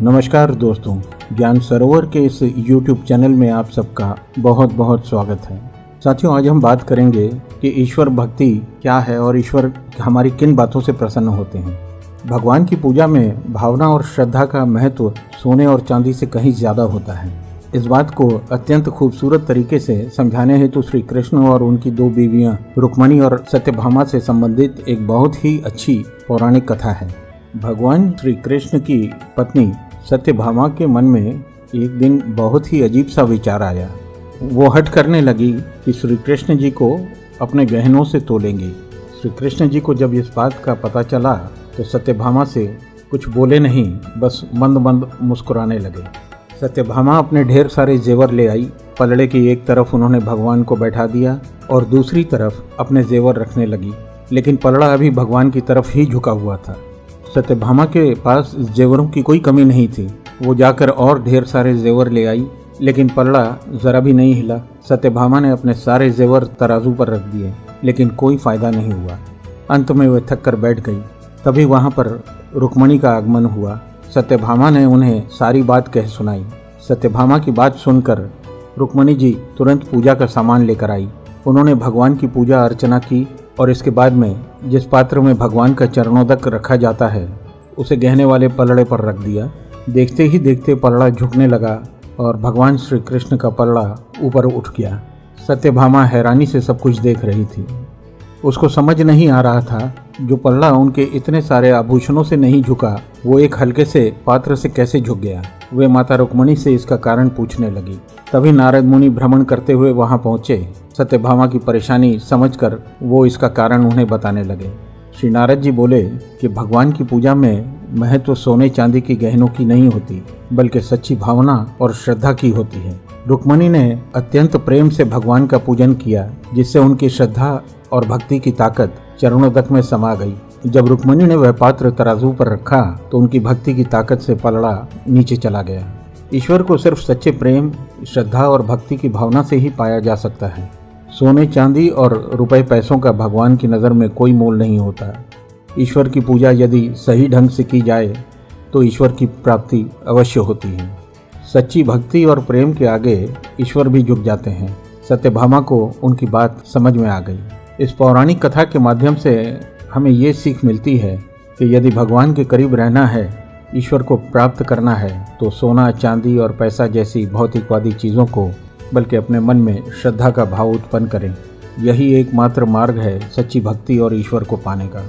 नमस्कार दोस्तों, ज्ञान सरोवर के इस YouTube चैनल में आप सबका बहुत बहुत स्वागत है। साथियों, आज हम बात करेंगे कि ईश्वर भक्ति क्या है और ईश्वर हमारी किन बातों से प्रसन्न होते हैं। भगवान की पूजा में भावना और श्रद्धा का महत्व सोने और चांदी से कहीं ज़्यादा होता है। इस बात को अत्यंत खूबसूरत तरीके से समझाने हेतु श्री कृष्ण और उनकी दो बीवियां रुक्मणी और सत्यभामा से संबंधित एक बहुत ही अच्छी पौराणिक कथा है। भगवान श्री कृष्ण की पत्नी सत्यभामा के मन में एक दिन बहुत ही अजीब सा विचार आया। वो हठ करने लगी कि श्री कृष्ण जी को अपने गहनों से तोलेंगी। श्री कृष्ण जी को जब इस बात का पता चला तो सत्यभामा से कुछ बोले नहीं, बस मंद मंद मुस्कुराने लगे। सत्यभामा अपने ढेर सारे जेवर ले आई। पलड़े की एक तरफ उन्होंने भगवान को बैठा दिया और दूसरी तरफ अपने जेवर रखने लगी, लेकिन पलड़ा अभी भगवान की तरफ ही झुका हुआ था। सत्यभामा के पास जेवरों की कोई कमी नहीं थी। वो जाकर और ढेर सारे जेवर ले आई, लेकिन पलड़ा ज़रा भी नहीं हिला। सत्यभामा ने अपने सारे जेवर तराजू पर रख दिए, लेकिन कोई फ़ायदा नहीं हुआ। अंत में वह थक कर बैठ गई। तभी वहाँ पर रुक्मणी का आगमन हुआ। सत्यभामा ने उन्हें सारी बात कह सुनाई। सत्यभामा की बात सुनकर रुक्मणी जी तुरंत पूजा का सामान लेकर आई। उन्होंने भगवान की पूजा अर्चना की और इसके बाद में जिस पात्र में भगवान का चरणोदक रखा जाता है उसे गहने वाले पलड़े पर रख दिया। देखते ही देखते पलड़ा झुकने लगा और भगवान श्री कृष्ण का पलड़ा ऊपर उठ गया। सत्यभामा हैरानी से सब कुछ देख रही थी। उसको समझ नहीं आ रहा था जो पलड़ा उनके इतने सारे आभूषणों से नहीं झुका, वो एक हल्के से पात्र से कैसे झुक गया। वे माता रुक्मणी से इसका कारण पूछने लगी। तभी नारद मुनि भ्रमण करते हुए वहां पहुंचे। सत्यभामा की परेशानी समझकर वो इसका कारण उन्हें बताने लगे। श्री नारद जी बोले कि भगवान की पूजा में महत्व सोने चांदी की गहनों की नहीं होती, बल्कि सच्ची भावना और श्रद्धा की होती है। रुक्मणी ने अत्यंत प्रेम से भगवान का पूजन किया, जिससे उनकी श्रद्धा और भक्ति की ताकत चरणोदक में समा गई। जब रुक्मणी ने वह पात्र तराजू पर रखा तो उनकी भक्ति की ताकत से पलड़ा नीचे चला गया। ईश्वर को सिर्फ सच्चे प्रेम, श्रद्धा और भक्ति की भावना से ही पाया जा सकता है। सोने चांदी और रुपए पैसों का भगवान की नज़र में कोई मोल नहीं होता। ईश्वर की पूजा यदि सही ढंग से की जाए तो ईश्वर की प्राप्ति अवश्य होती है। सच्ची भक्ति और प्रेम के आगे ईश्वर भी झुक जाते हैं। सत्यभामा को उनकी बात समझ में आ गई। इस पौराणिक कथा के माध्यम से हमें ये सीख मिलती है कि यदि भगवान के करीब रहना है, ईश्वर को प्राप्त करना है, तो सोना चांदी और पैसा जैसी भौतिकवादी चीज़ों को बल्कि अपने मन में श्रद्धा का भाव उत्पन्न करें। यही एकमात्र मार्ग है सच्ची भक्ति और ईश्वर को पाने का।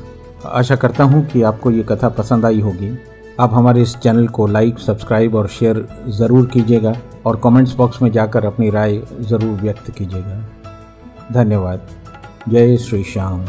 आशा करता हूँ कि आपको ये कथा पसंद आई होगी। आप हमारे इस चैनल को लाइक, सब्सक्राइब और शेयर ज़रूर कीजिएगा और कमेंट्स बॉक्स में जाकर अपनी राय ज़रूर व्यक्त कीजिएगा। धन्यवाद। जय श्री श्याम।